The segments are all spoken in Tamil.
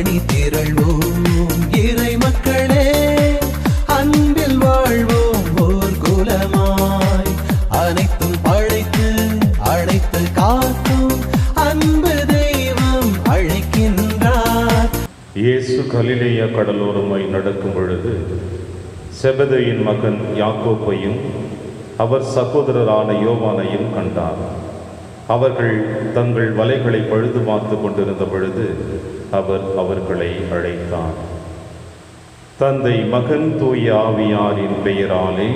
அணி திரள்வோம் இறை மக்களே, அன்பில் வாழ்வோம் ஓர் குலமாய். அனைத்தும் படைத்து அழைத்து காக்கும் அன்பு தெய்வம் அழைக்கின்றார். இயேசு கலிலேயா கடலோரமாய் நடக்கும் பொழுது செபதேயின் மகன் யாக்கோப்பையும் அவர் சகோதரரான யோவானையும் கண்டார். அவர்கள் தங்கள் வலைகளை பழுது பார்த்து கொண்டிருந்த பொழுது அவர் அவர்களை அழைத்தார். தந்தை, மகன், தூய ஆவியாரின் பெயராலே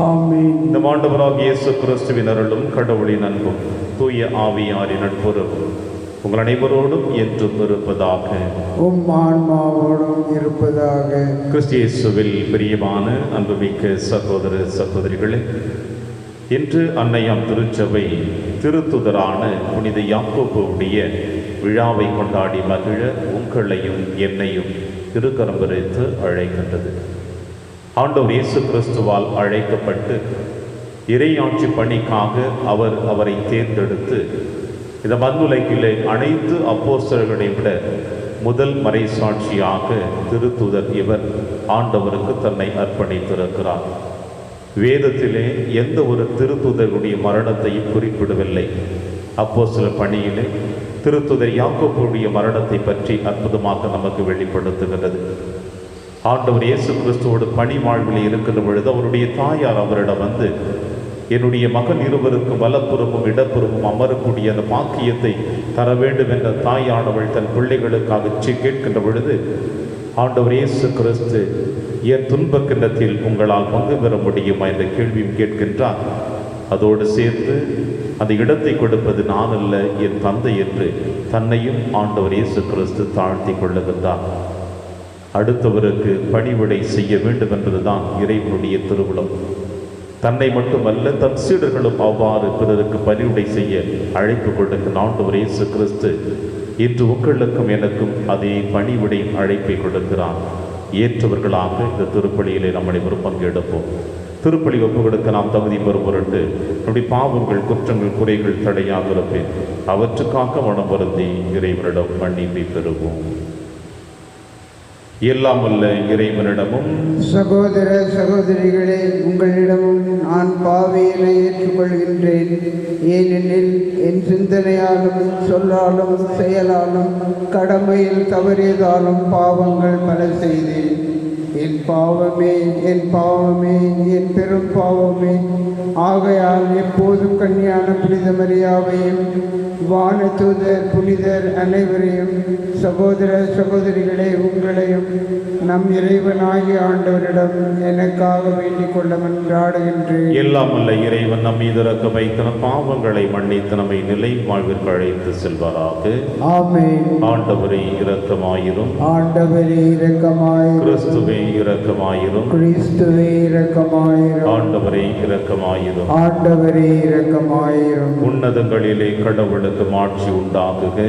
ஆமென். இந்த ஆண்டவராகிய இயேசு கிறிஸ்துவின் அருளும் கடவுளின் அன்பும் தூய ஆவியாரின் நட்புறவும் உங்கள் அனைவரோடும் என்றும் இருப்பதாக. உம் ஆன்மாவோடும் இருப்பதாக. கிறிஸ்து இயேசுவில் பிரியமான அன்புமிக்க சகோதர சகோதரிகளே, இன்று அன்னையாம் திருச்சபை திருத்துதரான புனித யாக்கோபுடைய விழாவை கொண்டாடி மகிழ உங்களையும் என்னையும் திருக்கரம் விரித்து அழைக்கின்றது. ஆண்டவர் இயேசு கிறிஸ்துவால் அழைக்கப்பட்டு இறையாட்சி பணிக்காக அவரை தேர்ந்தெடுத்து இந்த மண்ணுலகிலே அனைத்து அப்போஸ்தலர்களை விட முதல் மறைசாட்சியாக திருத்துதர் இவர் ஆண்டவருக்கு தன்னை அர்ப்பணித்திருக்கிறார். வேதத்திலே எந்த ஒரு திருத்துதருடைய மரணத்தையும் குறிப்பிடவில்லை. அப்போஸ்தலர் பணியிலே திருத்துதர் யாக்கோபுடைய மரணத்தை பற்றி அற்புதமாக நமக்கு வெளிப்படுத்துகிறது. ஆண்டவர் இயேசு கிறிஸ்துவோடு பணி வாழ்வில் இருக்கின்ற பொழுது அவருடைய தாயார் அவரிடம் வந்து, என்னுடைய மகன் இருவருக்கும் வலப்புறமும் இடப்புறமும் அமரக்கூடிய அந்த பாக்கியத்தை தர வேண்டும் என்ற தாயானவள் தன் பிள்ளைகளுக்காக கேட்கின்ற பொழுது ஆண்டவர் இயேசு கிறிஸ்து, என் துன்பக் கிண்ணத்தில் உங்களால் பங்கு பெற முடியுமா என்ற கேள்வியும் கேட்கின்றார். அதோடு சேர்த்து அந்த இடத்தை கொடுப்பது நான் அல்ல, என் தந்தை என்று தன்னையும் ஆண்டவர் இயேசு கிறிஸ்து தாழ்த்தி கொள்ளுகின்றார். அடுத்தவருக்கு பணிவிடை செய்ய வேண்டும் என்பதுதான் இறைவனுடைய திருவுளம். தன்னை மட்டுமல்ல, தன் சீடர்களும் அவ்வாறு பிறருக்கு பணிவிடை செய்ய அழைப்பு கொடுக்கின்ற ஆண்டவர் இயேசு கிறிஸ்து இன்று உங்களுக்கும் எனக்கும் அதே பணிவிடை அழைப்பை கொடுக்கிறார். ஏற்றவர்களாக இந்த திருப்பலியிலே நம்மை பங்கெடுப்போம். திருப்பலி ஒப்பு கொடுக்க நாம் தகுதி பெறும் பொருட்டு நம்முடைய பாவங்கள், குற்றங்கள், குறைகள் தடையாக இருப்பேன். அவற்றுக்காக மனம் வருந்தி இறைவனிடம் மன்னிப்பை பெறுவோம். எல்லாம் வல்ல இறைவனிடமும் சகோதர சகோதரிகளே, உங்களிடமும் நான் பாவியினை ஏற்றுக்கொள்கின்றேன். ஏனெனில் என் சிந்தனையாலும் சொல்லாலும் செயலாலும் கடமையில் தவறியதாலும் பாவங்கள் பல செய்தேன். என் பாவமே, என் பாவமே, என் பெரும் பாவமே. ஆகையால் எப்போதும் கன்னியான புனித மரியாவையும் வானதூதர் புனிதர் அனைவரையும், சகோதர சகோதரிகளே உங்களையும் நம் இறைவனாகிய ஆண்டவரிடம் எனக்காக வேண்டிக் கொள்ள மன்றாடுகின்றேன். எல்லாம் அல்ல இறைவன் நம் மீது இரக்கம் வைத்து நம் பாவங்களை மன்னித்து நம்மை நிலை வாழ்விற்கு அழைத்து செல்வாராக. ஆமென். ஆண்டவரே இரக்கமாயிரும். ஆண்டவரே இரக்கமாயிரும். கிறிஸ்துவே இரக்கமாயிரும். கிறிஸ்துவே இரக்கமாயிரும். ஆண்டவரே இரக்கமாயிரும். ஆண்டவரே இரக்கமாயிரும். உன்னதங்களிலே கடவுளுக்கு மாட்சி உண்டாகுக.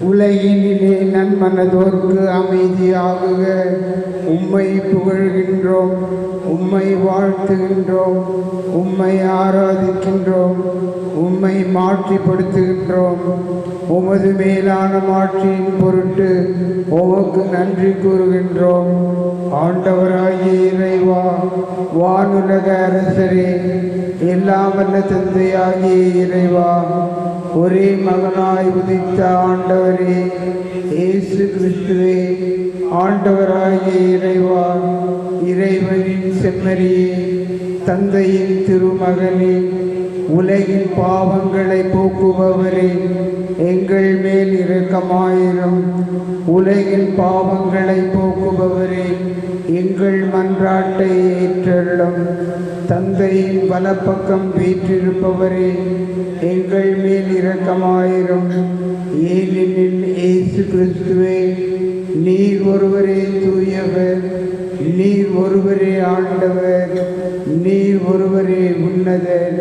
உலகினிலே நன்மனதோர்க்கு அமைதியாகுக. உம்மை புகழ்கின்றோம், உம்மை வாழ்த்துகின்றோம், உம்மை ஆராதிக்கின்றோம், உம்மை மாற்றிப்படுத்துகின்றோம். உமது மேலான மாட்சியின் பொருட்டு உமக்கு நன்றி கூறுகின்றோம். ஆண்டவராகிய இறைவா, வானுலக அரசரே, எல்லாம் வல்ல தந்தையாகிய இறைவா, ஒரே மகனாய் உதித்த ஆண்டவரே இயேசு கிறிஸ்துவே, ஆண்டவராகிய இறைவா, இறைவனின் செம்மறியே, தந்தையின் திருமகனே, உலகின் பாவங்களை போக்குபவரே, எங்கள் மேல் இரக்கமாயிரும். உலகின் பாவங்களை போக்குபவரே, எங்கள் மன்றாட்டை ஏற்றருளும். தந்தையின் வலப்பக்கம் வீற்றிருப்பவரே, எங்கள் மேல் இரக்கமாயிரும். ஏனெனில் இயேசு கிறிஸ்துவே, நீர் ஒருவரே தூயவர், நீர் ஒருவரே ஆண்டவர், நீர் ஒருவரே உன்னதர்.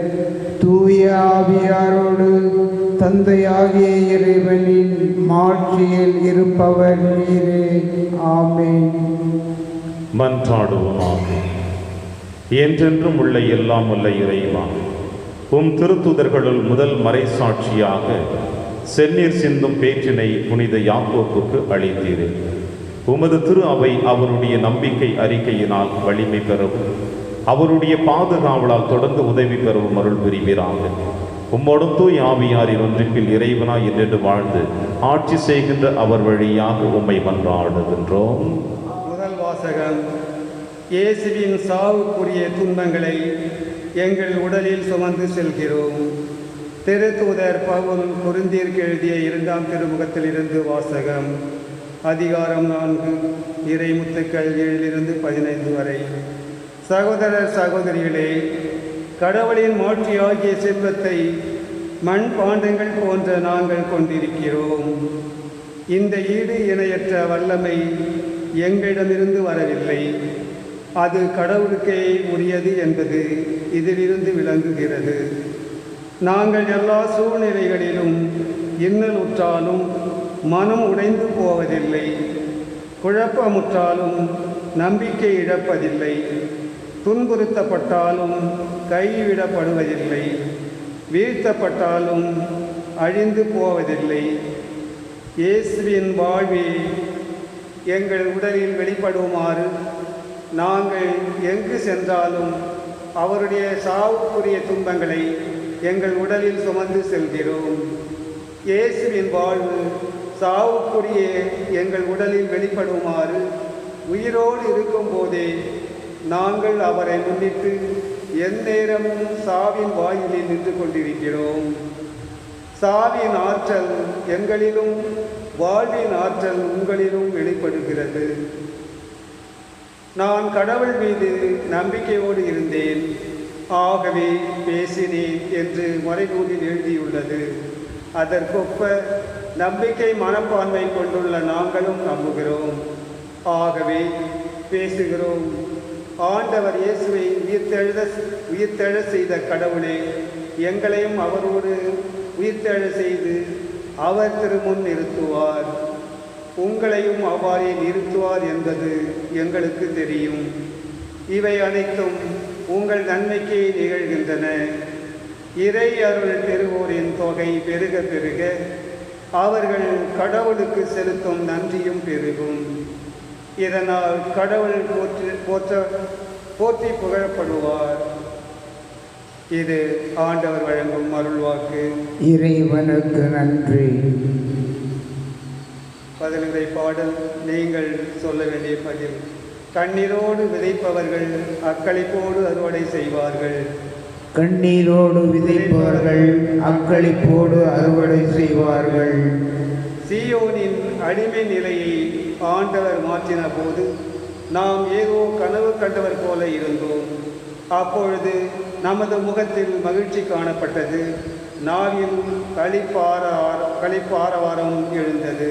தூய ஆவியாரோடு தந்தையாகிய இறைவனின் மாட்சியில் இருப்பவர் நீரே. ஆமென். மன்றாடுவோமாக. என்றென்றும் உள்ள எல்லாம் உள்ள இறைவா, உம் திருத்துதர்களுள் முதல் மறைசாட்சியாக செந்நீர் சிந்தும் பேற்றினை புனித யாக்கோப்புக்கு அளித்தீரே. உமது திரு அவை அவருடைய நம்பிக்கை அறிக்கையினால் வலிமை பெறவும் அவருடைய பாதுகாவலால் தொடர்ந்து உதவி பெறவும் அருள் புரிவீராக. உம்மோடும் தூய் ஆவியாரின் ஒன்றிப்பில் இறைவனாய் என்றென்று வாழ்ந்து ஆட்சி செய்கின்ற அவர் வழியாக உம்மை மன்றாடுகின்றோம். முதல் வாசகம். இயேசுவின் சாவுக்குரிய துன்பங்களை எங்கள் உடலில் சுமந்து செல்கிறோம். திருத்தூதர் பவுல் கொரிந்தியருக்கு எழுதிய 2ஆம் திருமுகத்திலிருந்து வாசகம். அதிகாரம் 4 இறைமுத்துக்கள் 7-15 வரை. சகோதரர் சகோதரிகளே, கடவுளின் மாட்சியாகிய செல்வத்தை மண் பாண்டங்கள் போன்ற நாங்கள் கொண்டிருக்கிறோம். இந்த ஈடு இணையற்ற வல்லமை எங்களிடமிருந்து வரவில்லை, அது கடவுளுக்கே உரியது என்பது இதிலிருந்து விளங்குகிறது. நாங்கள் எல்லா சூழ்நிலைகளிலும் இன்னலுற்றாலும் மனம் உடைந்து போவதில்லை, குழப்பமுற்றாலும் நம்பிக்கை இழப்பதில்லை, துன்புறுத்தப்பட்டாலும் கைவிடப்படுவதில்லை, வீழ்த்தப்பட்டாலும் அழிந்து போவதில்லை. இயேசுவின் வாழ்வே எங்கள் உடலில் வெளிப்படுமாறு நாங்கள் எங்கு சென்றாலும் அவருடைய சாவுக்குரிய துன்பங்களை எங்கள் உடலில் சுமந்து செல்கிறோம். இயேசுவின் வாழ்வு சாவுக்குரிய எங்கள் உடலில் வெளிப்படுமாறு உயிரோடு இருக்கும்போதே நாங்கள் அவரை முன்னிட்டு எந்நேரமும் சாவின் வாயிலில் நின்று கொண்டிருக்கிறோம். சாவின் ஆற்றல் எங்களிலும் வாழ்வின் ஆற்றல் உங்களிலும் வெளிப்படுகிறது. நான் கடவுள் மீது நம்பிக்கையோடு இருந்தேன், ஆகவே பேசினேன் என்று மறைநூலில் எழுதியுள்ளது. அதற்கொப்ப நம்பிக்கை மனப்பான்மை கொண்டுள்ள நாங்களும் நம்புகிறோம், ஆகவே பேசுகிறோம். ஆண்டவர் இயேசுவை உயிர்த்தெழ செய்த கடவுளே, எங்களையும் அவரோடு உயிர்த்தெழ செய்து அவர் திருமுன் நிறுத்துவார். உங்களையும் அவ்வாறே நிறுத்துவார் என்பது எங்களுக்கு தெரியும். இவை அனைத்தும் உங்கள் நன்மைக்கே நிகழ்கின்றன. இறை அருள் பெறுவோரின் தொகை பெருக பெருக அவர்கள் கடவுளுக்கு செலுத்தும் நன்றியும் பெருகும். இதனால் கடவுள் போற்றி புகழப்படுவார். இது ஆண்டவர் வழங்கும் அருள்வாக்கு. இறைவனுக்கு நன்றி. பதிலுரை பாடல். நீங்கள் சொல்ல வேண்டிய பதில். கண்ணீரோடு விதைப்பவர்கள் அக்களிப்போடு அறுவடை செய்வார்கள். கண்ணீரோடு விதைப்பவர்கள் அக்களிப்போடு அறுவடை செய்வார்கள். சீயோனின் அடிமை நிலையை ஆண்டவர் மாற்றின போது நாம் ஏதோ கனவு கண்டவர் போல இருந்தோம். அப்பொழுது நமது முகத்தில் மகிழ்ச்சி காணப்பட்டது, நாவில் களிப்பாரவாரம் எழுந்தது.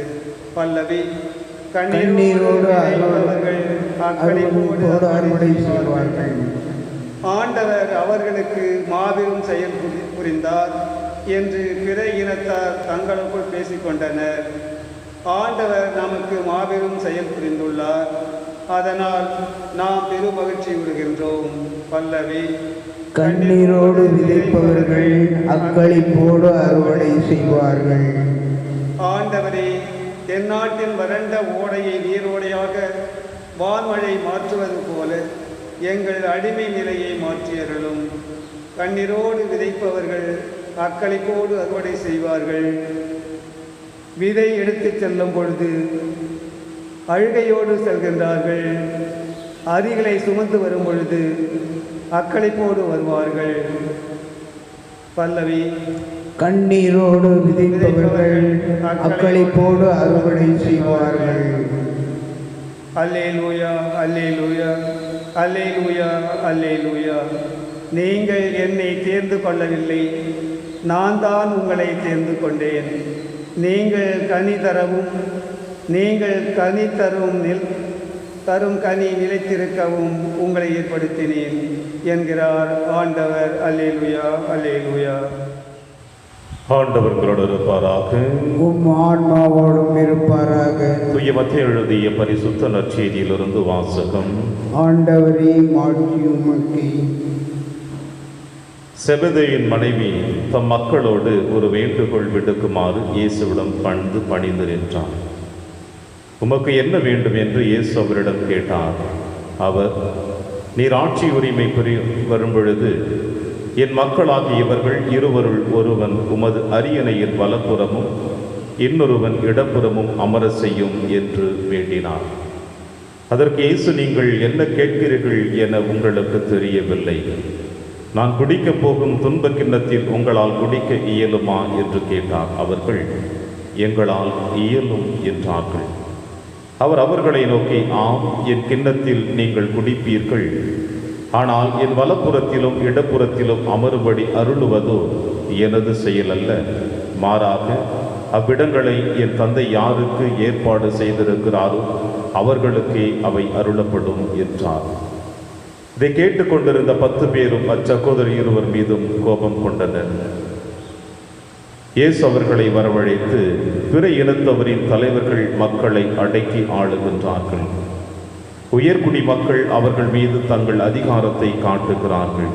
பல்லவி. கண்ணீரோடு அவர்கள் அக்களிப்போடு அறுவடை செய்வார்கள். ஆண்டவர் அவர்களுக்கு மாபெரும் செயல் புரிந்தார் என்று பிற இனத்தார் தங்களுக்குள் பேசிக்கொண்டனர். ஆண்டவர் நமக்கு மாபெரும் செயல் புரிந்துள்ளார், அதனால் நாம் பெரும் மகிழ்ச்சி விடுகின்றோம். பல்லவி. கண்ணீரோடு விதைப்பவர்கள் அக்களிப்போடு அறுவடை செய்வார்கள். ஆண்டவரே, தென்னாட்டின் வறண்ட ஓடையை நீரோடையாக வான்மழை மாற்றுவது போல எங்கள் அடிமை நிலையை மாற்றியருளும். கண்ணீரோடு விதைப்பவர்கள் அக்களிப்போடு அறுவடை செய்வார்கள். விதை எடுத்துச் செல்லும் பொழுது அழுகையோடு செல்கின்றார்கள், அரிகளை சுமந்து வரும் பொழுது அக்களிப்போடு வருவார்கள். பல்லவி. கண்ணீரோடு விதைப்பவர்கள் அக்களிப்போடு அறுவடை செய்வார்கள். அல்லேலூயா, அல்லேலூயா, அல்லேலூயா, அல்லேலூயா. நீங்கள் என்னை தேர்ந்து கொள்ளவில்லை, நான் தான் உங்களை தேர்ந்து கொண்டேன். நீங்கள் கனி தரவும் நீங்கள் கனி தரும் கனி நிலைத்திருக்கவும் உங்களை ஏற்படுத்தினேன் என்கிறார் ஆண்டவர். அல்லேலூயா, அல்லேலூயா. ஆண்டவர்களோடு இருப்பாராக, உம் ஆன்மாவோடும் இருப்பாராக. தூய மத்தேயு எழுதிய பரிசுத்த நற்செய்தியிலிருந்து வாசகம். ஆண்டவரே, மாட்சி உமக்கே. செபதேயின் மனைவி தம் மக்களோடு ஒரு வேண்டுகோள் விடுக்குமாறு இயேசுவிடம் பணிந்து நின்றார். உமக்கு என்ன வேண்டும் என்று இயேசு அவரிடம் கேட்டார். அவர், நீர் ஆட்சி உரிமை வரும்பொழுது என் மக்களாகிய இவர்கள் இருவருள் ஒருவன் உமது அரியணையின் வலப்புறமும் இன்னொருவன் இடப்புறமும் அமர செய்யும் என்று வேண்டினார். அதற்கு இயேசு, நீங்கள் என்ன கேட்கிறீர்கள் என உங்களுக்கு தெரியவில்லை. நான் குடிக்கப் போகும் துன்ப கிண்ணத்தில் உங்களால் குடிக்க இயலுமா என்று கேட்டார். அவர்கள், எங்களால் இயலும் என்றார்கள். அவர் அவர்களை நோக்கி, ஆம், என் கிண்ணத்தில் நீங்கள் குடிப்பீர்கள். ஆனால் என் வலப்புறத்திலும் இடப்புறத்திலும் அமரும்படி அருளுவதோ எனது செயல் அல்ல. மாறாக அவ்விடங்களை என் தந்தை யாருக்கு ஏற்பாடு செய்திருக்கிறாரோ அவர்களுக்கே அவை அருளப்படும் என்றார். இதை கேட்டுக்கொண்டிருந்த 10 பேரும் அச்சகோதரி இருவர் மீதும் கோபம் கொண்டனர். இயேசு அவர்களை வரவழைத்து, பிற இனத்தவரின் தலைவர்கள் மக்களை அடக்கி ஆளுகின்றார்கள். உயர்குடி மக்கள் அவர்கள் மீது தங்கள் அதிகாரத்தை காட்டுகிறார்கள்.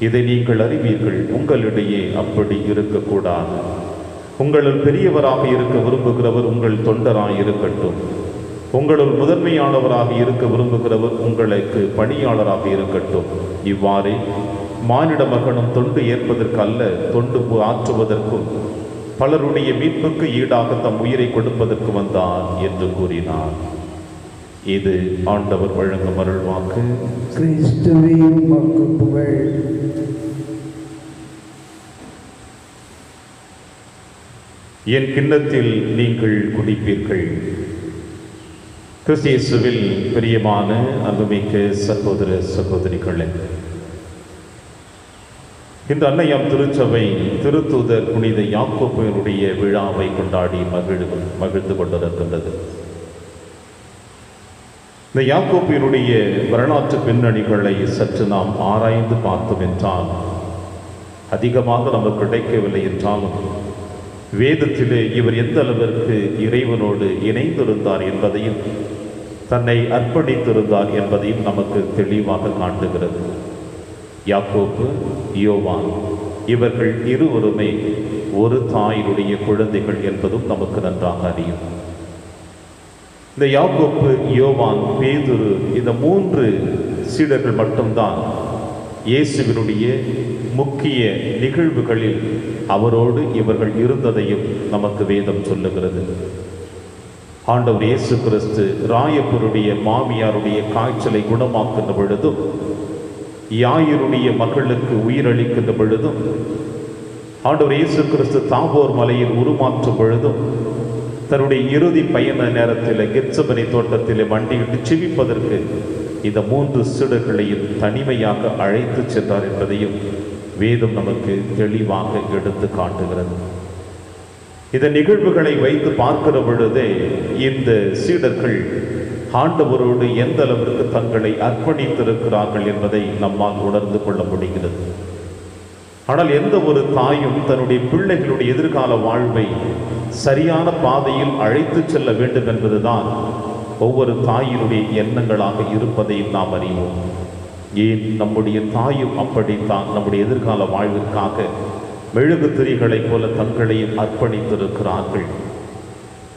இதை நீங்கள் அறிவீர்கள். உங்களிடையே அப்படி இருக்கக்கூடாது. உங்களுள் பெரியவராக இருக்க விரும்புகிறவர் உங்கள் தொண்டராக இருக்கட்டும். உங்களுள் முதன்மையானவராக இருக்க விரும்புகிறவர் உங்களுக்கு பணியாளராக இருக்கட்டும். இவ்வாறே மானிட மகனும் தொண்டு ஏற்பதற்கு அல்ல, தொண்டு ஆற்றுவதற்கும் பலருடைய மீட்புக்கு ஈடாக தம் உயிரை கொடுப்பதற்கு வந்தார் என்று கூறினார். இது ஆண்டவர் வழங்கும் அருள்வாக்கு. கிறிஸ்துவே உமக்கு புகழ். என் கிண்ணத்தில் நீங்கள் குடிப்பீர்கள். கிறிஸ்து இயேசுவில் பிரியமான அன்புமிக்க சகோதர சகோதரிகளே, இன்று அன்னையாம் திருச்சபை திருத்தூதர் புனித யாக்கோபினுடைய விழாவை கொண்டாடி மகிழ்ந்து கொண்டிருக்கின்றது. இந்த யாக்கோபினுடைய வரலாற்று பின்னணிகளை சற்று நாம் ஆராய்ந்து பார்த்தோம் என்றால் அதிகமாக நமக்கு கிடைக்கவில்லை என்றாலும் வேதத்திலே இவர் எந்த அளவிற்கு இறைவனோடு இணைந்திருந்தார் என்பதையும் தன்னை அர்ப்பணித்திருந்தார் என்பதையும் நமக்கு தெளிவாக காட்டுகிறது. யாக்கோபு, யோவான் இவர்கள் இருவருமே ஒரு தாயினுடைய குழந்தைகள் என்பதும் நமக்கு நன்றாக அறியும். இந்த யாக்கோபு, யோவான், பேதுரு இந்த 3 சீடர்கள் மட்டும்தான் இயேசுவினுடைய முக்கிய நிகழ்வுகளில் அவரோடு இவர்கள் இருந்ததையும் நமக்கு வேதம் சொல்லுகிறது. ஆண்டவர் இயேசு கிறிஸ்து ராயப்பருடைய மாமியாருடைய காய்ச்சலை குணமாக்கின்ற பொழுதும், யாயினுடைய மகளுக்கு உயிரளிக்கின்ற பொழுதும், ஆண்டவர் இயேசு கிறிஸ்து தாபோர் மலையில் உருமாற்றும் பொழுதும், தன்னுடைய இறுதி பயண நேரத்தில் கெத்செமனே தோட்டத்தில் மண்டியிட்டு செபிப்பதற்கு இந்த 3 சீடர்களையும் தனிமையாக அழைத்து சென்றார் என்பதையும் வேதம் நமக்கு தெளிவாக எடுத்து காட்டுகிறது. இந்த நிகழ்வுகளை வைத்து பார்க்கிற பொழுதே இந்த சீடர்கள் ஆண்டவரோடு எந்த அளவிற்கு தங்களை அர்ப்பணித்திருக்கிறார்கள் என்பதை நம்மால் உணர்ந்து கொள்ள முடிகிறது. ஆனால் எந்த ஒரு தாயும் தன்னுடைய பிள்ளைகளுடைய எதிர்கால வாழ்வை சரியான பாதையில் அழைத்து செல்ல வேண்டும் என்பதுதான் ஒவ்வொரு தாயினுடைய எண்ணங்களாக இருப்பதை நாம் அறிவோம். ஏன் நம்முடைய தாயும் அப்படித்தான் நம்முடைய எதிர்கால வாழ்விற்காக மெழுகு திரிகளைப் போல தங்களையும் அர்ப்பணித்திருக்கிறார்கள்.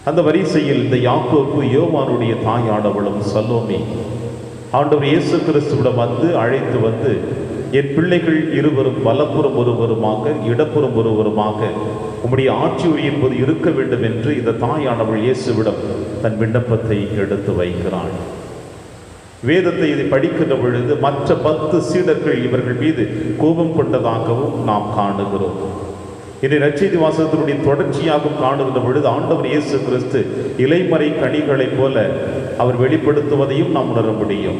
அந்த வரிசையில் இந்த யாக்கோபு, யோவானுடைய தாயானவளும் சலோமி ஆண்டவர் இயேசு கிறிஸ்துவிடம் அழைத்து வந்து, என் பிள்ளைகள் இருவரும் வலப்புறம் ஒருவருமாக இடப்புறம் ஒருவருமாக உம்முடைய ஆட்சி உரியின் போது இருக்க வேண்டும் என்று இந்த தாயானவள் இயேசுவிடம் தன் விண்ணப்பத்தை எடுத்து வைக்கிறாள். வேதத்தை இதை படிக்கின்ற பொழுது மற்ற 10 சீடர்கள் இவர்கள் மீது கோபம் கொண்டதாகவும் நாம் காணுகிறோம். இதை நற்செய்தி வாசகத்தினுடைய தொடர்ச்சியாக காணுகின்ற பொழுது ஆண்டவர் இயேசு கிறிஸ்து இலைமறை கனிகளைப் போல அவர் வெளிப்படுத்துவதையும் நாம் உணர முடியும்.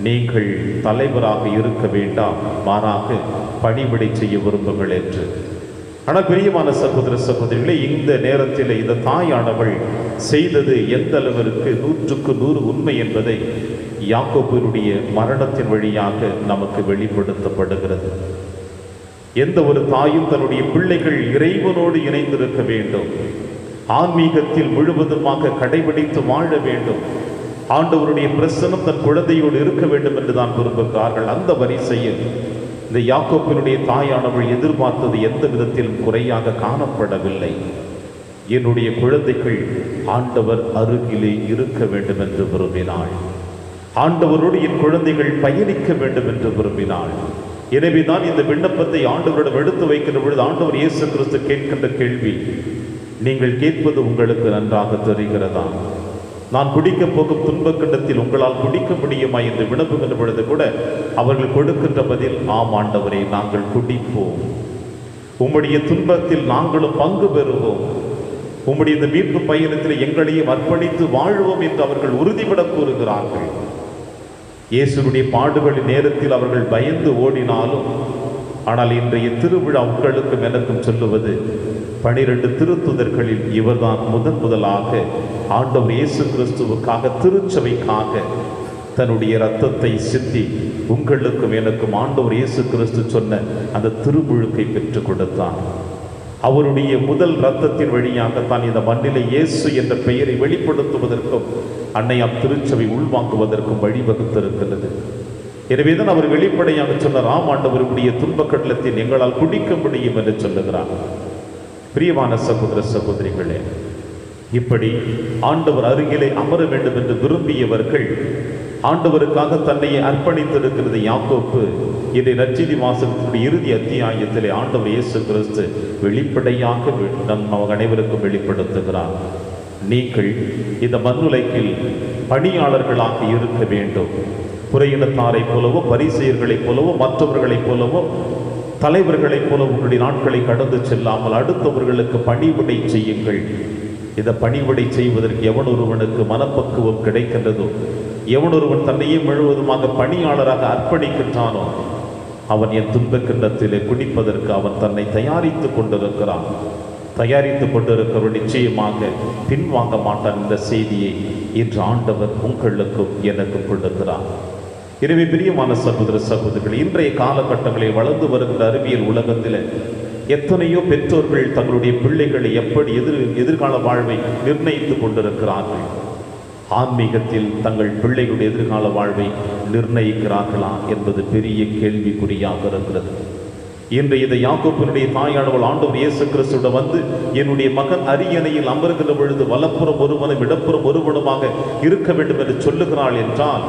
நீங்கள் தலைவராக இருக்க வேண்டாம், மாறாக பணிவிடை செய்ய விரும்புங்கள் என்று. ஆனால் பிரியமான சகோதர சகோதரிகளே, இந்த நேரத்தில் இந்த தாயானவள் செய்தது எந்த அளவிற்கு 100க்கு 100 உண்மை என்பதை யாக்கோபினுடைய மரணத்தின் வழியாக நமக்கு வெளிப்படுத்தப்படுகிறது. எந்த ஒரு தாயும் தன்னுடைய பிள்ளைகள் இறைவனோடு இணைந்திருக்க வேண்டும், ஆன்மீகத்தில் முழுவதுமாக கடைபிடித்து வாழ வேண்டும், ஆண்டவருடைய பிரசன்னம் தன் குழந்தையோடு இருக்க வேண்டும் என்று தான் விரும்புகிறார்கள். அந்த வரிசையில் இந்த யாக்கோப்பினுடைய தாயானவள் எதிர்பார்த்தது எந்த விதத்திலும் குறையாக காணப்படவில்லை. என்னுடைய குழந்தைகள் ஆண்டவர் அருகிலே இருக்க வேண்டும் என்று விரும்பினாள். ஆண்டவரோடு என் குழந்தைகள் பயணிக்க வேண்டும் என்று விரும்பினாள். எனவேதான் இந்த விண்ணப்பத்தை ஆண்டவரிடம் எடுத்து வைக்கின்ற பொழுது ஆண்டவர் இயேசு கிறிஸ்து கேட்கின்ற கேள்வி, நீங்கள் கேட்பது உங்களுக்கு நன்றாக தெரிகிறதா? நான் குடிக்கப் போகும் துன்பக்கிண்டத்தில் உங்களால் குடிக்க முடியுமா என்று வினவுகின்ற பொழுது கூட அவர்கள் கொடுக்கின்ற பதில், ஆம் ஆண்டவரே, நாங்கள் குடிப்போம். உம்முடைய துன்பத்தில் நாங்களும் பங்கு பெறுவோம். உம்முடைய இந்த மீட்பு பயணத்தில் எங்களையும் அர்ப்பணித்து வாழ்வோம் என்று அவர்கள் உறுதிபட கூறுகிறார்கள். இயேசுடைய பாடுகளின் நேரத்தில் அவர்கள் பயந்து ஓடினாலும், ஆனால் இன்றைய திருவிழா உங்களுக்கும் எனக்கும் சொல்லுவது, 12 திருத்துதர்களில் இவர்தான் முதலாக ஆண்டவர் இயேசு கிறிஸ்துவுக்காக, திருச்சபைக்காக தன்னுடைய இரத்தத்தை சிந்தி உங்களுக்கும் எனக்கும் ஆண்டவர் இயேசு கிறிஸ்து சொன்ன அந்த திருமுழுக்கை பெற்றுக் கொடுத்தார். அவருடைய முதல் இரத்தத்தின் வழியாகத்தான் இந்த மண்ணிலே இயேசு என்ற பெயரை வெளிப்படுத்துவதற்கும் அன்னையாம் திருச்சபை உள்வாங்குவதற்கும் வழிவகுத்திருக்கிறது. எனவேதான் அவர் வெளிப்படையாக சொன்னார், ஆம் ஆண்டவருடைய துன்ப கடலத்தில் எங்களால் குடிக்க முடியும் என்று சொல்லுகிறார். பிரியமான சகோதர சகோதரிகளே, இப்படி ஆண்டவர் அருகிலே அமர வேண்டும் என்று விரும்பியவர்கள் ஆண்டவருக்காக தன்னை அர்ப்பணித்திருக்கிறது. யாக்கோப்பு இதை நற்செய்தி வாசகத்தினுடைய இறுதி அத்தியாயத்திலே ஆண்டவர் இயேசு கிறிஸ்து வெளிப்படையாக நம் அனைவருக்கும் வெளிப்படுத்துகிறார். நீங்கள் இந்த மண்ணுலகில் பணியாளர்களாக இருக்க வேண்டும். புறையினத்தாரை போலவோ, பரிசேயர்களைப் போலவோ, மற்றவர்களைப் போலவோ, தலைவர்களைப் போல உங்களுடைய நாட்களை கடந்து செல்லாமல் அடுத்தவர்களுக்கு பணிவிடை செய்யுங்கள். இந்த பணிவிடை செய்வதற்கு எவன் ஒருவனுக்கு மனப்பக்குவம் கிடைக்கின்றதோ, எவன் ஒருவன் தன்னையே முழுவதுமாக பணியாளராக அர்ப்பணிக்கின்றானோ, அவன் என் துன்பக் கிண்ணத்திலே குடிப்பதற்கு அவன் தன்னை தயாரித்து கொண்டிருக்கிறான். தயாரித்து கொண்டிருக்கிறவன் நிச்சயமாக பின்வாங்க மாட்டான். இந்த செய்தியை இன்று ஆண்டவர் உங்களுக்கும் எனக்கும் கொடுக்கிறார். எனவே பிரியமான சகோதர சகோதரிகள், இன்றைய காலகட்டங்களில் வளர்ந்து வருகின்ற அறிவியல் உலகத்தில் எத்தனையோ பெற்றோர்கள் தங்களுடைய பிள்ளைகளை எப்படி எதிர்கால வாழ்வை நிர்ணயித்து கொண்டிருக்கிறார்கள். ஆன்மீகத்தில் தங்கள் பிள்ளைகளுடைய எதிர்கால வாழ்வை நிர்ணயிக்கிறார்களா என்பது பெரிய கேள்விக்குறியாக இருக்கிறது. இன்று இதை யாக்கோப்பினுடைய தாயானவள் ஆண்டவர் இயேசு கிறிஸ்துவிடம் வந்து, என்னுடைய மகன் அரியணையில் அமர்கின்ற பொழுது வலப்புறம் ஒருவனும் இடப்புறம் ஒருவனுமாக இருக்க வேண்டும் என்று சொல்லுகிறாள் என்றால்,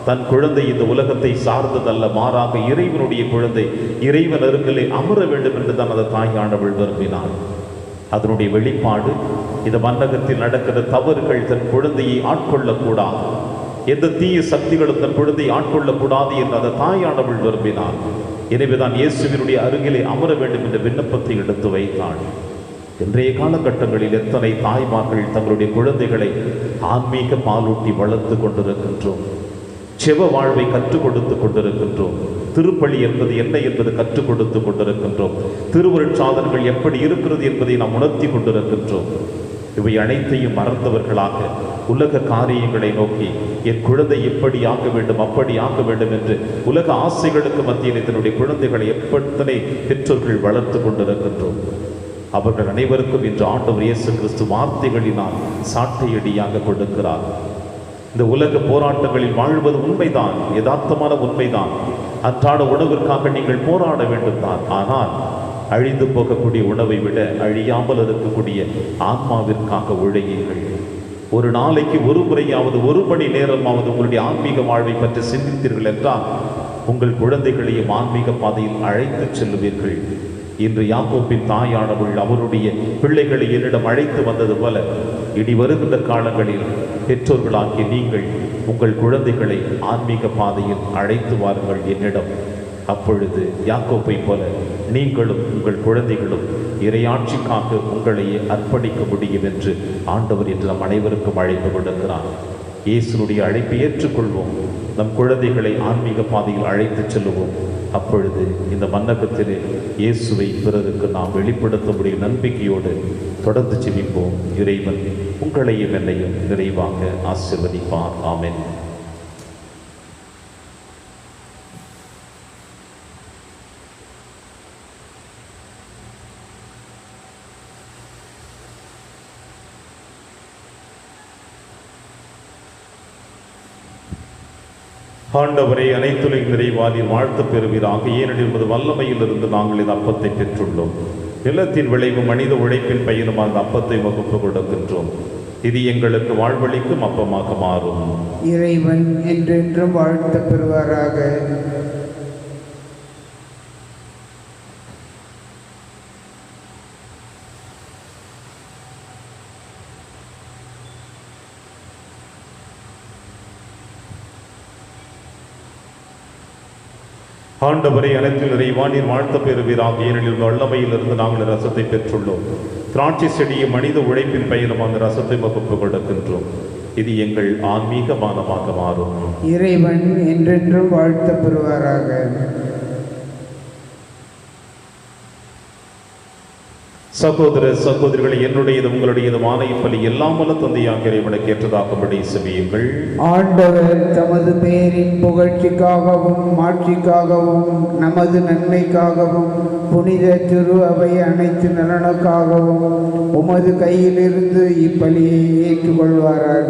தன் குழந்தை இந்த உலகத்தை சார்ந்ததல்ல, மாறாக இறைவனுடைய குழந்தை, இறைவன் அருகிலே அமர வேண்டும் என்று தான் அந்த தாயானவள் விரும்பினாள். அதனுடைய வெளிப்பாடு, இந்த மன்னகத்தில் நடக்கிற தவறுகள் தன் குழந்தையை ஆட்கொள்ளக்கூடாது, எந்த தீய சக்திகளும் தன் குழந்தையை ஆட்கொள்ளக்கூடாது என்று அந்த தாயானவள் விரும்பினாள். எனவேதான் இயேசுவினுடைய அருகிலே அமர வேண்டும் என்ற விண்ணப்பத்தை எடுத்து வைத்தாள். இன்றைய காலகட்டங்களில் எத்தனை தாய்மார்கள் தங்களுடைய குழந்தைகளை ஆன்மீக பாலூட்டி வளர்த்து கொண்டிருக்கின்றோம். செவ வாழ்வை கற்றுக் கொடுத்து கொண்டிருக்கின்றோம். திருப்பலி என்பது என்ன என்பது கற்றுக் கொடுத்து கொண்டிருக்கின்றோம். திருவருட்சாதனங்கள் எப்படி இருக்கிறது என்பதை நாம் உணர்த்தி கொண்டிருக்கின்றோம். இவை அனைத்தையும் மறந்தவர்களாக உலக காரியங்களை நோக்கி, என் குழந்தை இப்படி ஆக்க வேண்டும், அப்படி ஆக்க வேண்டும் என்று உலக ஆசைகளுக்கு மத்தியில் தன்னுடைய குழந்தைகளை எத்தனை பெற்றோர்கள் வளர்த்து கொண்டிருக்கின்றோம். அவர்கள் அனைவருக்கும் இன்று ஆண்டவர் இயேசு கிறிஸ்து வார்த்தைகளினால் சாட்டையடியாக கொடுக்கிறார். இந்த உலக போராட்டங்களில் வாழ்வது உண்மைதான், யதார்த்தமான உண்மைதான். அன்றாட உணவிற்காக நீங்கள் போராட வேண்டும் தான். ஆனால் அழிந்து போகக்கூடிய உணவை விட அழியாமல் இருக்கக்கூடிய ஆன்மாவிற்காக உழையுங்கள். ஒரு நாளைக்கு ஒரு முறையாவது, ஒரு மணி நேரமாவது உங்களுடைய ஆன்மீக வாழ்வை பற்றி சிந்தித்தீர்கள் என்றால் உங்கள் குழந்தைகளையும் ஆன்மீக பாதையில் அழைத்து செல்லுவீர்கள். இன்று யாக்கோப்பின் தாயானவள் அவருடைய பிள்ளைகளை என்னிடம் அழைத்து வந்தது போல, இனி வருகின்ற காலங்களில் பெற்றோர்களாகிய நீங்கள் உங்கள் குழந்தைகளை ஆன்மீக பாதையில் அழைத்து வாருங்கள் என்னிடம். அப்பொழுது யாக்கோப்பை போல நீங்களும் உங்கள் குழந்தைகளும் இறையாட்சிக்காக உங்களையே அர்ப்பணிக்க முடியும் என்று ஆண்டவர் என்று நம் அனைவருக்கும் அழைப்பு கொடுக்கிறார். இயேசுனுடைய அழைப்பை ஏற்றுக்கொள்வோம். நம் குழந்தைகளை ஆன்மீக பாதையில் அழைத்து செல்லுவோம். அப்பொழுது இந்த மன்னகத்திலே இயேசுவை பிறருக்கு நாம் வெளிப்படுத்த முடியும் நம்பிக்கையோடு தொடர்ந்து ஜெபிப்போம். இறைவன் உங்களையும் என்னையும் நிறைவாக ஆசீர்வதிப்பார். ஆமென். ஆண்டவரே, அனைத்துலகின் நிறைவானில் வாழ்த்து பெறுவீராக. ஏனெனில் உமது வல்லமையிலிருந்து நாங்கள் இந்த அப்பத்தை பெற்றுள்ளோம். நிலத்தின் விளைவு மனித உழைப்பின் பயனும் அந்த அப்பத்தை வகுப்பு கொடுக்கின்றோம். இது எங்களுக்கு வாழ்வளிக்கும் அப்பமாக மாறும். இறைவன் என்றென்றும் வாழ்த்து பெறுவாராக. ஆண்டவரை, அனைத்தில் நிறைவானில் வாழ்த்த பெறுவீராக. ஏனெனில் வல்லமையிலிருந்து நாங்கள் ரசத்தை பெற்றுள்ளோம். திராட்சை செடியை மனித உழைப்பின் பயனும் அந்த ரசத்தை வகுப்பு கொடுக்கின்றோம். இது எங்கள் ஆன்மீக மானமாக மாறும். இறைவன் என்றென்றும் வாழ்த்த பெறுவாராக. சகோதர சகோதரிகளை, என்னுடையது உங்களுடையது இப்பலி எல்லாம் வல்ல தந்தையாக இறைவனுக்கு ஏற்றதாகும்படி செவியுங்கள். ஆண்டவர் தமது பெயரின் புகழ்ச்சிக்காகவும் மாட்சிக்காகவும் நமது நன்மைக்காகவும் புனித திரு அவை அனைத்து நலனுக்காகவும் உமது கையிலிருந்து இப்பலியை ஏற்றுக்கொள்வாராக.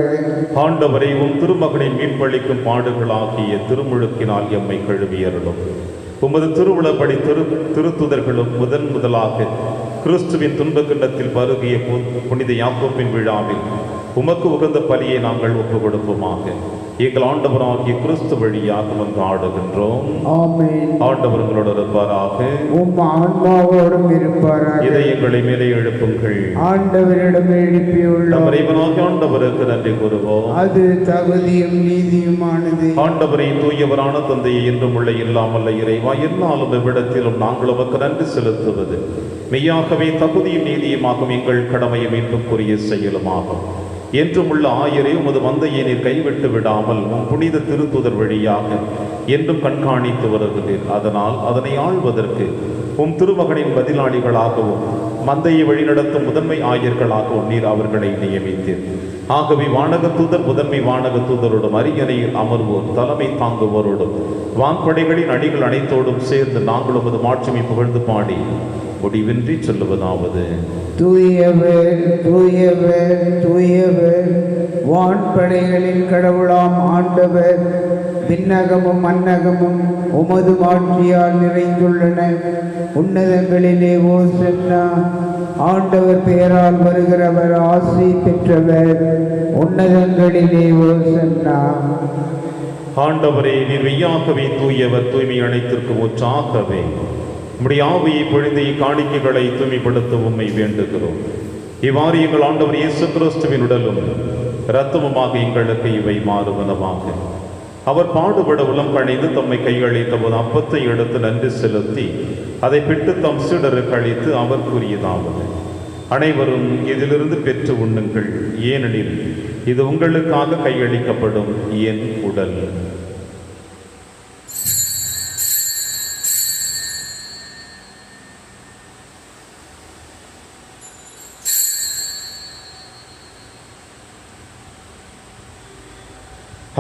ஆண்டவரை, உம் திருமகனின் மீன்பளிக்கும் பாடுகளாகிய திருமுழுக்கினால் எம்மை கழுவியருளும். உமது திருவிழப்படி திருத்துதர்களும் முதலாக கிறிஸ்துவின் துன்ப கிண்ணத்தில் பருகிய புனித யாக்கோப்பின் விழாவில் உமக்கு உகந்த பலியை நாங்கள் ஒப்புக் கொடுப்போமாக. எங்கள் ஆண்டவராகிய கிறிஸ்து வழியாக வந்து ஆடுகின்றோம். ஆண்டவர் உங்களோடு இருப்பாராக. ஆன்மாவோடும் இருப்பாராக. இதை எங்களை மேலே எழுப்புங்கள். ஆண்டவரிடம் எழுப்பியுள்ளோம். ஆண்டவருக்கு நன்றி கூறுவோம். அது தகுதியும் நீதியுமானது. ஆண்டவரை, தூயவரான தந்தையை என்றும் உள்ள இல்லாமல்ல இறைவா, என்னாலும் எவ்விடத்திலும் நாங்கள் உமக்கு நன்றி செலுத்துவது மெய்யாகவே தகுதியும் நீதியுமாகும். எங்கள் கடமையை மீட்புக்குரிய செயலுமாகும். என்றும் உள்ள ஆயரே, உமது மந்தையை நீர் கைவிட்டு விடாமல் உம் புனித திருத்துதர் வழியாக என்றும் கண்காணித்து வருகிறீர். அதனால் அதனை ஆள்வதற்கு உம் திருமகனின் பதிலாளிகளாகவும் மந்தையை வழிநடத்தும் முதன்மை ஆயர்களாகவும் நீர் அவர்களை நியமித்தீர். ஆகவே வானகத்தூதர் முதன்மை வானகத்தூதரோடும் அரியணையில் அமர்வோர் தலைமை தாங்குவோரோடும் வான்படைகளின் அணிகள் அனைத்தோடும் சேர்ந்து நாங்கள் உமது மாட்சிமை புகழ்ந்து பாடி முடிவின்றி சொல்லுவதாவது: தூயவர் தூயவர் தூயவர், வான்படைகளின் கடவுளாம் ஆண்டவர். விண்ணகமும் மன்னகமும் உமது மாட்சியால் நிறைந்துள்ளன. உன்னதங்களிலே ஓசன்னா. ஆண்டவர் பெயரால் வருகிறவர் ஆசி பெற்றவர். உன்னதங்களிலே ஓசன்னா. ஆண்டவரே, நீர் மெய்யாகவே தூயவர், தூய்மை அனைத்திற்கும் ஊற்றாகவே நம்முடைய ஆவியை பொழிந்த காணிக்கைகளை தூய்மைப்படுத்த உம்மை வேண்டுகிறோம். இவ்வாறு எங்கள் ஆண்டவர் இயேசு கிறிஸ்துவின் உடலும் இரத்தமுமாக எங்களுக்கு இவை மாறுவனமாக. அவர் பாடுபட உளம் கணிந்து தம்மை கையளித்த போது அப்பத்தை எடுத்து நன்றி செலுத்தி அதை பிட்டு தம் சீடருக்கு அளித்து அவர் கூறியதாவது: அனைவரும் இதிலிருந்து பெற்று உண்ணுங்கள், ஏனெனில் இது உங்களுக்காக கையளிக்கப்படும் என் உடல்.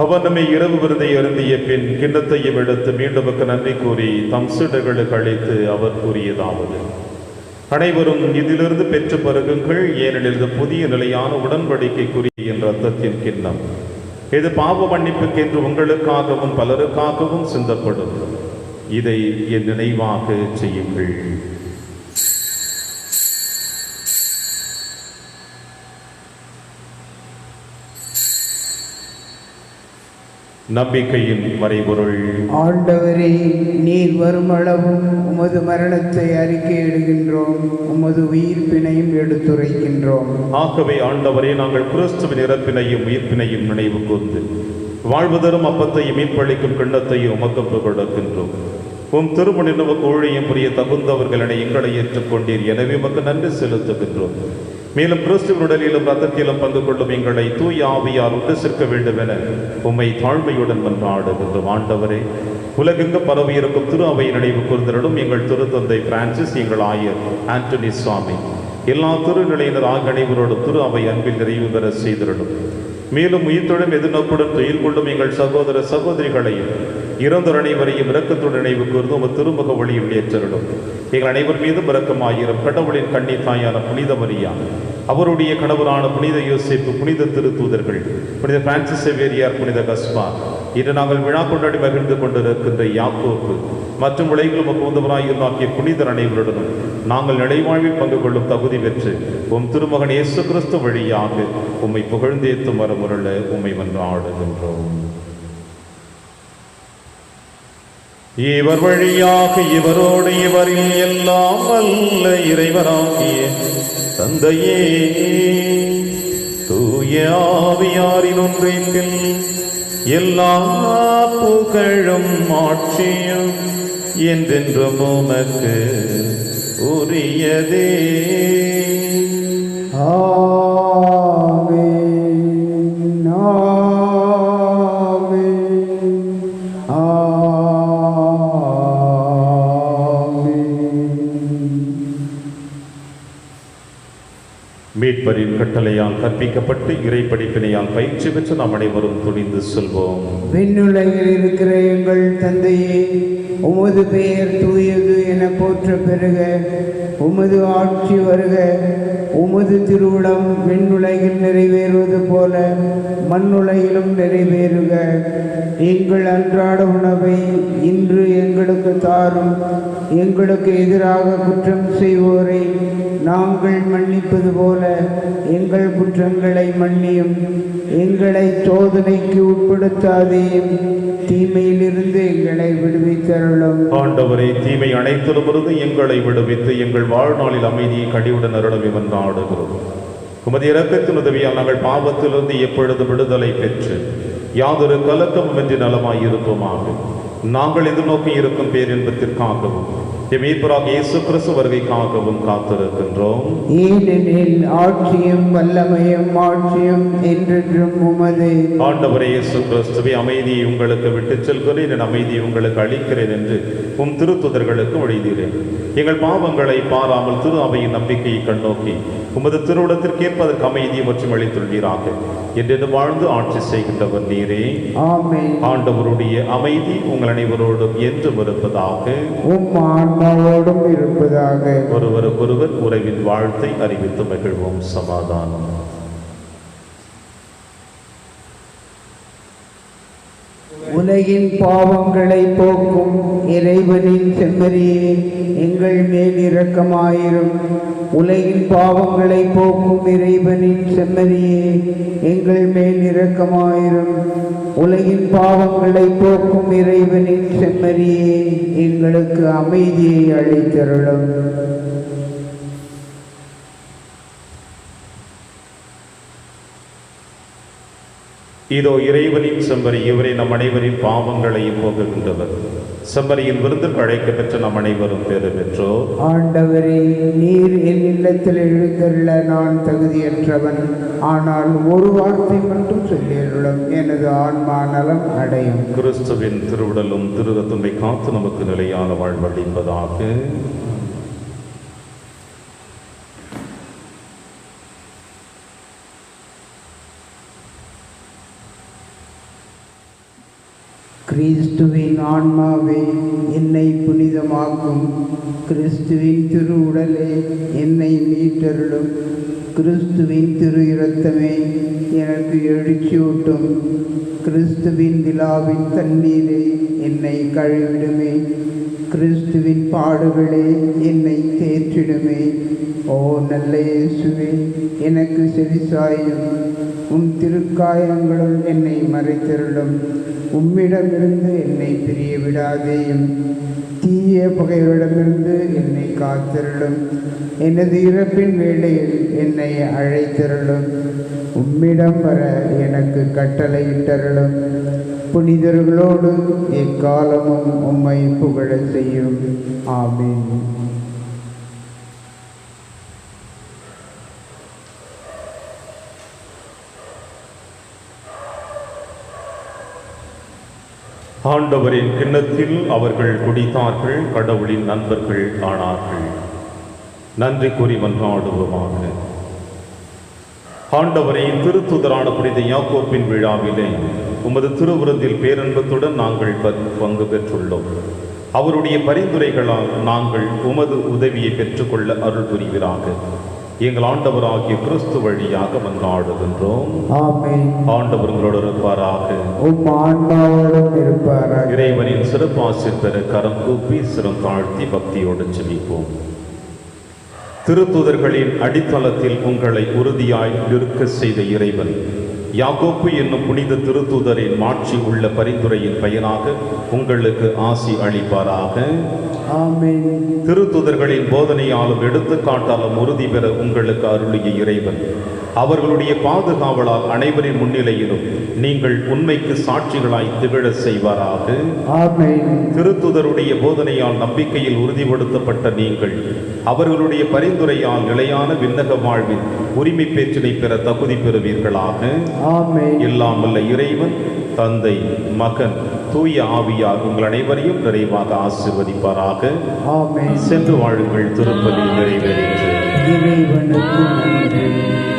அவர் நம்மை இரவு விருதை அருந்திய பின் கிண்ணத்தையும் எடுத்து மீண்டும் நன்றி கூறி தம் சீடர்களுக்கு அளித்து அவர் கூறியதாவது: அனைவரும் இதிலிருந்து பெற்று பருகுங்கள், ஏனெனில் இது புதிய நிலையான உடன்படிக்கைக்குரிய என் இரத்தத்தின் கிண்ணம். இது பாவ மன்னிப்புக்கென்று உங்களுக்காகவும் பலருக்காகவும் சிந்தப்படும். இதை என் நினைவாக செய்யுங்கள். நம்பிக்கையின் மறைபொருள். ஆண்டவரே, நீர் வருமளவும் உமது மரணத்தை அறிக்கையிடுகின்றோம், உமது உயிர்ப்பினையும் எடுத்துரைக்கின்றோம். ஆகவே ஆண்டவரே, நாங்கள் கிறிஸ்துவின் இறப்பினையும் உயிர்ப்பினையும் நினைவு கூர்ந்து வாழ்வதரும் அப்பத்தையும் மீட்பளிக்கும் கிண்ணத்தையும் உமக்கு கொடுக்கின்றோம். உம் திருமண உமக்கு ஊழியம் புரிய தகுந்தவர்களை எங்களை ஏற்றுக்கொண்டீர். எனவே உமக்கு நன்றி செலுத்துகின்றோம். மேலும் கிறிஸ்துவின் உடலிலும் ரத்தத்திலும் பங்கு கொள்ளும் எங்களை தூய ஆவியால் உண்டு சேர்க்க வேண்டும் என உம்மை தாழ்மையுடன் மன்றாடுகின்றோம். ஆண்டவரே, உலகெங்கு பரவி இருக்கும் திரு அவை நினைவு கூர்ந்தருளும். எங்கள் திருத்தந்தை பிரான்சிஸ், எங்கள் ஆயர் ஆண்டனி சுவாமி, எல்லா திருநிலையினர் ஆகிய அனைவரோடும் திரு அவை அன்பில் நிறைவு பெற செய்திருடும். மேலும் உயிர்த்தொழும் எதிர்நோக்குடன் துயில் கொள்ளும் எங்கள் சகோதர சகோதரிகளையும் இறந்தோர் அனைவரையும் இரக்கத்துடன் நினைவு கூர்ந்து உமது திருமுக வழியில் ஏற்றருளும். எங்கள் அனைவர் மீதும் இரக்கமாயிரும். கடவுளின் கன்னி தாயான புனித மரியா, அவருடைய கணவரான புனித யோசேப்பு, புனித திருத்தூதர்கள், புனித பிரான்சிஸ் சேவேரியார், புனித கஸ்பார், இன்று நாங்கள் விழா கொண்டாடி மகிழ்ந்து கொண்டிருக்கின்ற யாக்கோப்பு மற்றும் உலகிலும் உகந்தவராய் இருந்தாக்கிய புனிதர் அனைவருடனும் நாங்கள் நிலைவாழ்வில் பங்கு கொள்ளும் தகுதி பெற்று உம் திருமகன் இயேசு கிறிஸ்து வழியாக உம்மை புகழ்ந்தேத்தும் வரமுருள உம்மை மன்றாடுகின்றோம். இவர் வழியாக இவரோடு இவரில் எல்லாம் வல்ல இறைவனாகிய தந்தையே தூய ஆவியாரின் ஒன்றில் எல்லா புகழும் ஆட்சியும் என்றென்றும் உமக்கு உரியதே. ஆமென், ஆமென், ஆமென். மீட்பரின் கட்டளையால் கற்பிக்கப்பட்டு இறை படிப்பினையால் பயிற்சி பெற்று நாம் அனைவரும் துணிந்து செல்வோம். விண்ணுலகில் இருக்கிற எங்கள் தந்தையே, உமது பெயர் தூயது என போற்ற பெறுக. உமது ஆட்சி வருக. உமது திருவுளம் விண்ணுலகில் நிறைவேறுவது போல மண்ணுலகிலும் நிறைவேறுக. எங்கள் அன்றாட உணவை இன்று எங்களுக்கு தாரும். எங்களுக்கு எதிராக குற்றம் செய்வோரை நாங்கள் மன்னிப்பது போல எங்கள் குற்றங்களை மன்னியும். எங்களை சோதனைக்கு உட்படுத்தாதேயும், தீமையிலிருந்து எங்களை விடுவித்தருளும். ஆண்டவரே, தீமை அனைத்திலுமிருந்து எங்களை விடுவித்து எங்கள் வாழ்நாளில் அமைதியை கடிவுடன் அருளவே மன்றாடுகிறோம். உமது இரக்கத்தின் உதவியால் நாங்கள் பாவத்திலிருந்து எப்பொழுது விடுதலை பெற்று யாதொரு கலக்கமின்றி நலமாய் இருப்போமாக. நாங்கள் எதிர்நோக்கி இருக்கும் பேரின்பத்திற்காகவும் மீட்பராக இயேசு கிறிஸ்து வருகைக்காகவும் காத்திருக்கின்றோம். ஏனெனில் ஆட்சியும் வல்லமையும் மாட்சியும் என்றென்றும் உமது. ஆண்டவரே இயேசு கிறிஸ்துவே, அமைதியை உங்களுக்கு விட்டுச் செல்கிறேன், என் அமைதியை உங்களுக்கு அளிக்கிறேன் என்று உம் திருத்துதர்களுக்கு எழுதினேன். எங்கள் பாவங்களை பாராமல் திரு அவையின் நம்பிக்கையை கண்ணோக்கி உமது திருவுளத்திற்கேற்ப அதற்கு அமைதியை மற்றும் அளித்துள்ளீராக என்று வாழ்ந்து ஆட்சி செய்கின்றவர் நீரே. ஆமென். ஆண்டவருடைய அமைதி உங்கள் அனைவரோடும் என்றும் இருப்பதாக. ஆன்மாவோடும் இருப்பதாக. ஒருவருக்கொருவர் உறவின் வாழ்த்தை அறிவித்து மகிழ்வோம். சமாதானம். உலகின் பாவங்களை போக்கும் இறைவனின் செம்மறியே, எங்கள் மேல் இரக்கமாயிரும். உலகின் பாவங்களை போக்கும் இறைவனின் செம்மறியே, எங்கள் மேல் இரக்கமாயிரும். உலகின் பாவங்களை போக்கும் இறைவனின் செம்மறியே, எங்களுக்கு அமைதியை அளித்தருளும். இதோ இறைவனின் செம்மறி, இவரை நம் அனைவரின் பாவங்களையும் போக்குகின்றவர். செம்மறியின் விருந்தில் அழைக்க பெற்ற நம் அனைவரும் பேறு பெற்றோர். ஆண்டவரே, நீர் என் இல்லத்தில் எழுந்தருள நான் தகுதியற்றவன். ஆனால் ஒரு வார்த்தை மட்டும் சொல்லியருளும், எனது ஆன்மா நலம் அடையும். கிறிஸ்துவின் திருவுடலும் திருரத்துமை காத்து நமக்கு நிலையான வாழ்வளிப்பதாக. கிறிஸ்துவின் ஆன்மாவே என்னை புனிதமாக்கும். கிறிஸ்துவின் திரு உடலே என்னை மீட்டருளும். கிறிஸ்துவின் திரு இரத்தமே எனக்கு எழுச்சியூட்டும். கிறிஸ்துவின் விழாவின் தண்ணீரே என்னை கழுவிடுமே. கிறிஸ்துவின் பாடுகளே என்னை தேற்றிடுமே. ஓ நல்ல இயேசுவே, எனக்கு செவிசாயும். உம் திருக்காயங்களுள் என்னை மறைத்தருளும். உம்மிடமிருந்து என்னை பிரிய விடாதேயும். தீய பகைவரிடமிருந்து என்னை காத்தருளும். எனது இறப்பின் வேளையில் என்னை அழைத்தருளும். உம்மிடம் வர எனக்கு கட்டளையிட்டருளும். புனிதர்களோடு எக்காலமும் உம்மை புகழ செய்யும். ஆமென். ஆண்டவரின் கிண்ணத்தில் அவர்கள் குடித்தார்கள், கடவுளின் நண்பர்கள் ஆனார்கள். நன்றி கூறி மன்றாடுவோமாக. ஆண்டவரை, திருத்துதரான புனித யாக்கோப்பின் விழாவிலே உமது திருவிருந்தில் பேரன்பத்துடன் நாங்கள் பங்கு பெற்றுள்ளோம். அவருடைய பரிந்துரைகளால் நாங்கள் உமது உதவியை பெற்றுக்கொள்ள அருள் புரிவீராக. எங்கள் ஆண்டவராகிய கிறிஸ்து வழியாக மன்றாடுகின்றோம். ஆமென். ஆண்டவர் உங்களோடு இருப்பாராக. உம் ஆன்மாவோடும் இருப்பாராக. இறைவனின் சிறப்பாசிர் பெற கரம் கூப்பி சிரம் தாழ்த்தி பக்தியோடு ஜெபிப்போம். திருத்தூதர்களின் அடித்தளத்தில் உங்களை உறுதியாய் நிற்க செய்த இறைவன் யாக்கோப்பு என்னும் புனித திருத்தூதரின் மாட்சி உள்ள பரிந்துரையின் பயனாக உங்களுக்கு ஆசி அளிப்பாராக. ஆமென். திருத்தூதர்களின் போதனையாலும் எடுத்துக்காட்டாலும் உறுதி பெற உங்களுக்கு அருளிய இறைவன் அவர்களுடைய பாதுகாவலால் அனைவரின் முன்னிலையிலும் நீங்கள் உண்மைக்கு சாட்சிகளாய் திகழ செய்வாராக. ஆமென். திருத்துதருடைய போதனையால் நம்பிக்கையில் உறுதிப்படுத்தப்பட்ட நீங்கள் அவர்களுடைய பரிந்துரையால் நிலையான விண்ணக வாழ்வின் உரிமை பேச்சினை பெற தகுதி பெறுவீர்களாக. ஆமென். எல்லாம் வல்ல இறைவன் தந்தை, மகன், தூய ஆவியார் உங்கள் அனைவரையும் நிறைவாக ஆசீர்வதிப்பாராக. ஆமென். சென்று வாழுங்கள். திருப்பலி நிறைவேறிற்று. இறைவனுக்கு நன்றி.